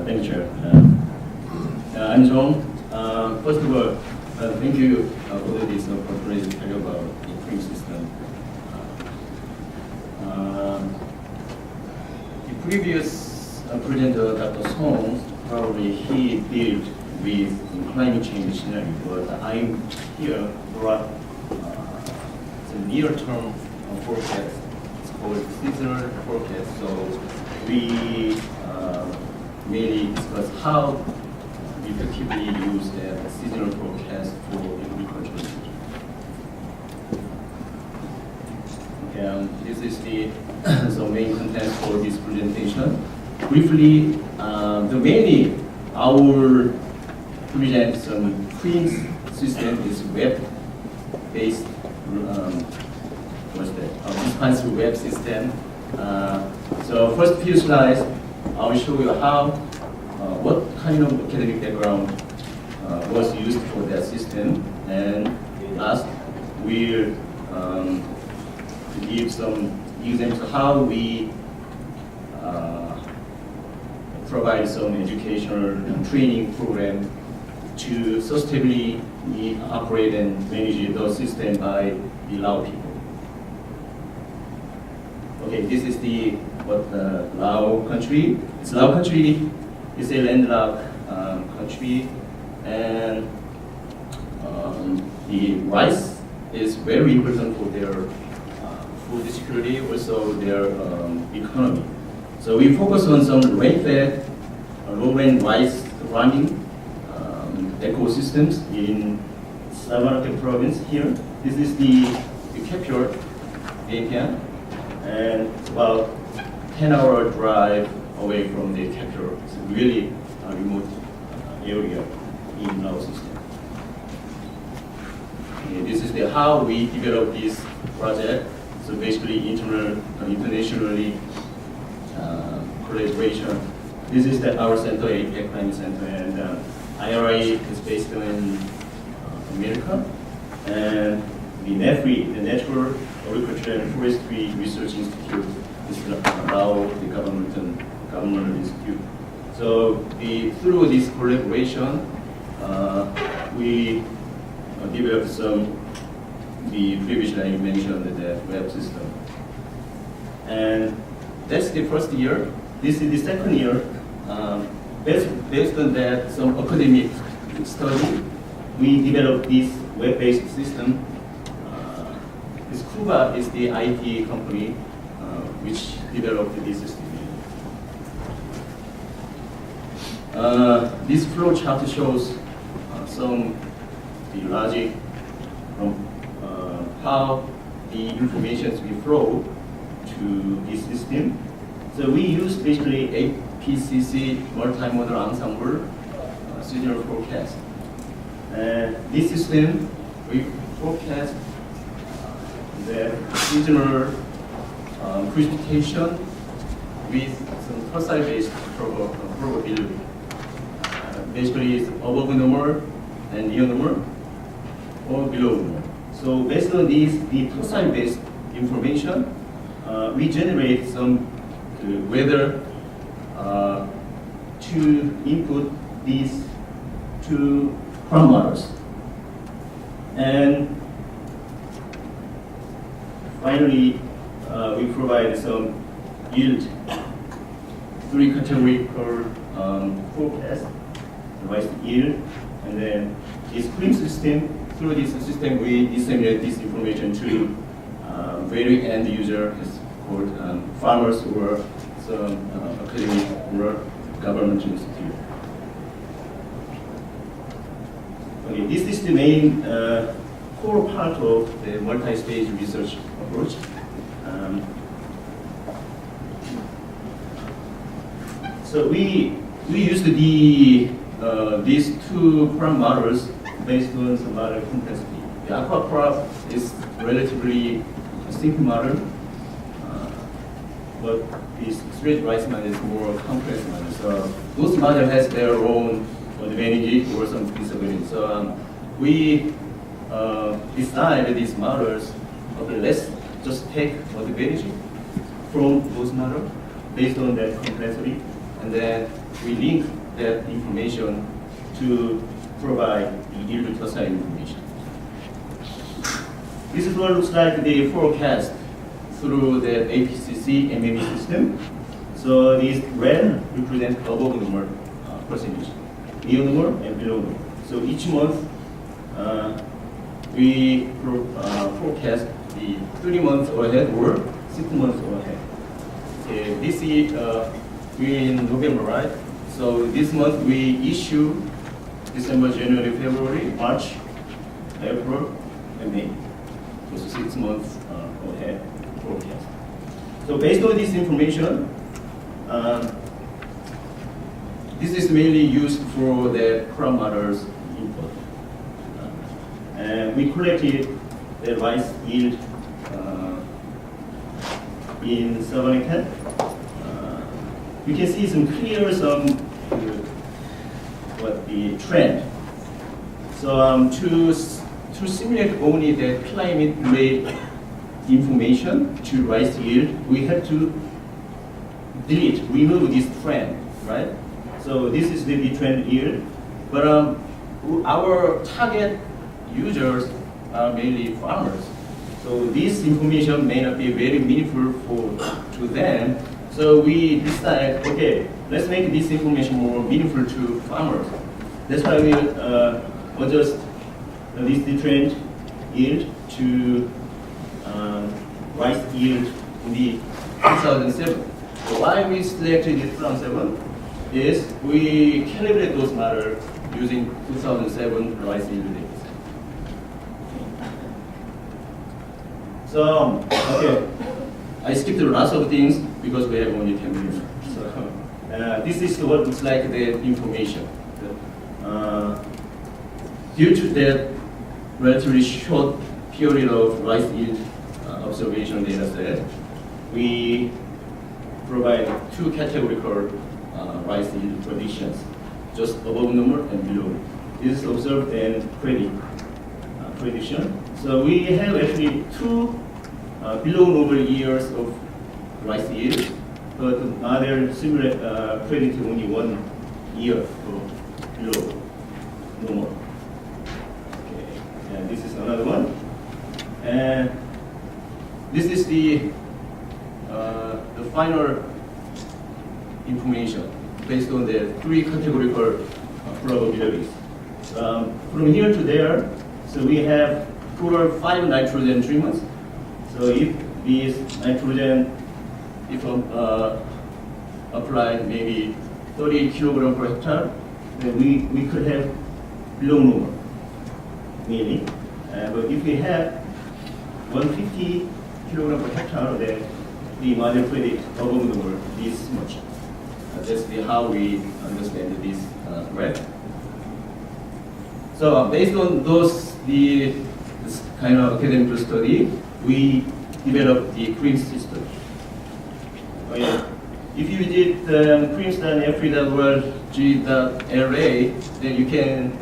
Thank you. I'm Jong. First of all, thank you for this opportunity to talk about the cream system. The previous presenter, Dr. Song, probably he dealt with climate change scenario, but I'm here brought the near-term forecast. It's called seasonal forecast. So we mainly discuss how we effectively use the seasonal forecast for agriculture. Okay, this is the main content for this presentation. Briefly, mainly our present some clean system is web-based. Responsive web system. So first few slides, I will show you how, what kind of academic background was used for that system, and last we'll give some examples of how we provide some educational and training program to sustainably operate and manage the system by the Lao people. Okay, this is the Lao country. It's Lao country. It's a landlocked country, and the rice is very important for their food security, also their economy. So we focus on some rain-fed, low-rain rice farming ecosystems in Savarkand province here. This is the capital, Vientiane, and it's about 10-hour drive away from the capital. It's a really remote area in our system. Okay, this is how we develop this project. So basically, internationally collaboration. This is our center, APEC Climate Center, and IRI is based in America, and the NEFRI, the Natural Agriculture and Forestry Research Institute, is now the government institute. So through this collaboration, we developed the previously I mentioned the web system. And that's the first year. This is the second year. Based on that, some academic study, we developed this web-based system. This Kuba is the IT company which developed this system. This flow chart shows the logic from how the information will flow to this system. So we use basically APCC multimodal ensemble seasonal forecast. And this system we forecast the seasonal precipitation with some precise-based probability. Basically, it's above normal and near normal or below normal. So based on the precise-based information, we generate some weather to input these two parameters. And finally, we provide some yield, three categorical forecast, rice yield, and then this cream system. Through this system, we disseminate this information to very end user, called farmers or some academic or government institute. Okay, this is the main core part of the multi-stage research approach. So we used these two parameters based on some model complexity. The aqua crop is relatively simple model, but this straight rice model is more complex model. So those models has their own advantages or some disadvantages. So we decide these models. Okay, let's just take advantage from those models based on that complexity, and then we link that information to provide the yield cluster information. This is what looks like the forecast through the APCC MME system. So these red represent above normal percentage, near normal and below normal. So each month we forecast the 3 months ahead or 6 months ahead. Okay, this is we're in November, right? So this month we issue December, January, February, March, April, and May. So 6 months ahead forecast. So based on this information, this is mainly used for the crop models input. And we collected the rice yield in 7 and 10. We can see some clear the trend. So to simulate only the climate related information to rice yield, we have to remove this trend, right? So this is the trend yield, but our target users are mainly farmers. So this information may not be very meaningful to them. So we decide, okay, let's make this information more meaningful to farmers. That's why we adjust this trend yield to rice yield in the 2007. So why we selected the 2007 is we calibrate those models using 2007 rice yield data. So, okay, I skipped lots of things because we have only 10 minutes. So, this is what looks like the information. Due to that relatively short period of rice yield observation data set, we provide 2 categorical rice yield predictions, just above normal and below. This is observed and prediction. So we have actually 2 below normal years of rice yield, but other similar predict only 1 year for below normal. Okay, and this is another one. And this is the final information based on the 3 categorical probabilities. From here to there, so we have total 5 nitrogen treatments. So if this nitrogen, if applied maybe 38 kilogram per hectare, then we could have below normal, mainly. But if we have 150 kilogram per hectare, then the model predict above normal this much. That's how we understand this graph. So based on this kind of academic study, we developed the CREAM system. If you did creams.f3.org.la, then you can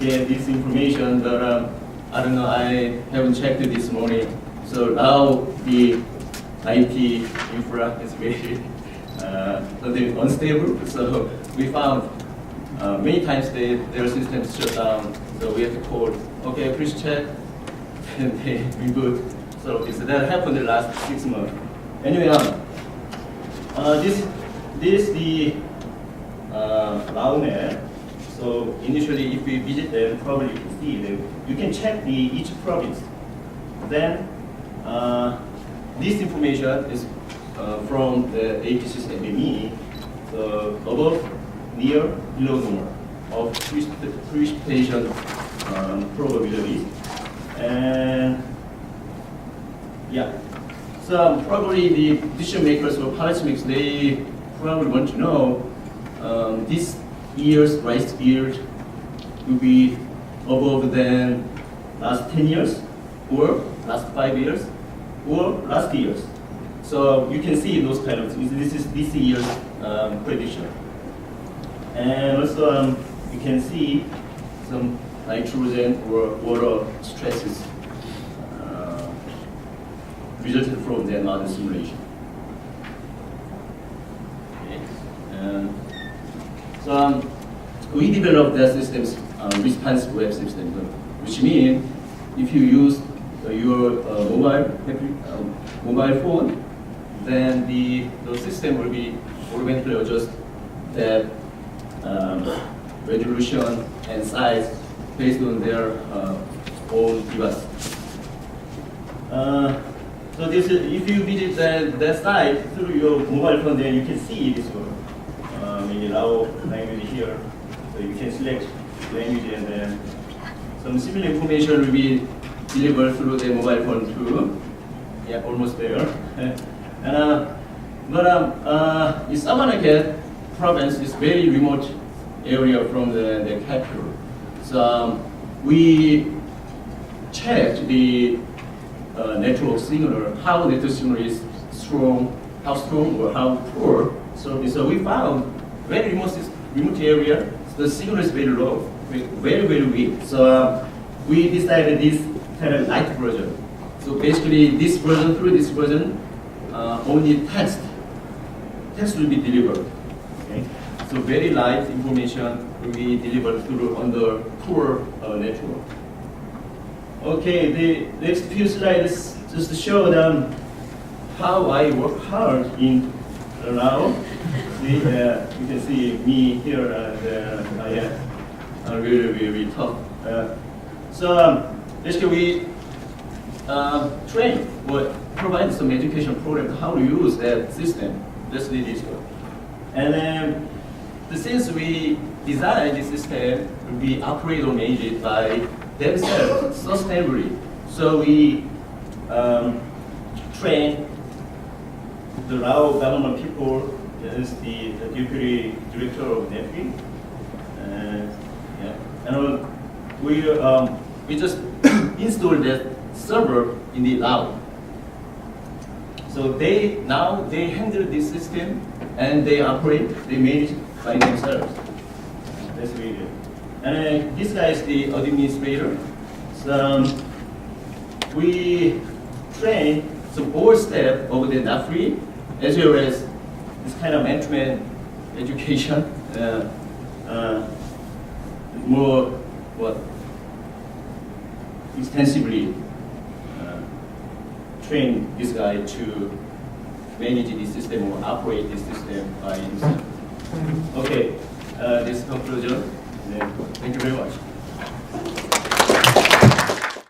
get this information, but I don't know, I haven't checked it this morning. So now the IT infra is very unstable. So we found many times their systems shut down. So we have to call, okay, please check, and they reboot. So that happened the last 6 months. Anyway, this is the Laune. So initially, if we visit them, probably you can see them. You can check each province. Then this information is from the APC's MME. So above, near, below normal of precipitation probabilities. And yeah, so probably the decision makers or policymakers, they probably want to know this year's rice yield will be above than last 10 years, or last 5 years, or last year's. So you can see those kind of things. This is this year's prediction. And also you can see some nitrogen or water stresses resulted from the model simulation. Okay. So we developed that system's responsive web system, which means if you use your mobile phone, then the system will be automatically adjust that resolution and size based on their own device. So this is, if you visit that site through your mobile phone, then you can see this one. Maybe Lao language here. So you can select language, and then some similar information will be delivered through the mobile phone too. Yeah, almost there. But in Samanakhet province is very remote area from the capital. So we checked the network signal, how network signal is strong, how strong or how poor. So we found very remote area, the signal is very low, very weak. So we decided this kind of light version. So basically this version, through this version, only text will be delivered. Okay? So very light information will be delivered through on the poor network. Okay, the next few slides just to show them how I work hard in Lao. See, you can see me here, and I am really tough. So basically we train or provide some education program how to use that system. That's the this one. And then since we designed this system to be operated or managed by themselves sustainably, so we train the Lao government people as the deputy director of NEFI. And we just installed that server in the Lao. So they handle this system and they operate, they manage by themselves. That's really good. And this guy is the administrator. So we train some all staff over the NAFRI, as well as this kind of management education, more extensively train this guy to manage this system or operate this system by himself. Okay, this conclusion. Thank you very much.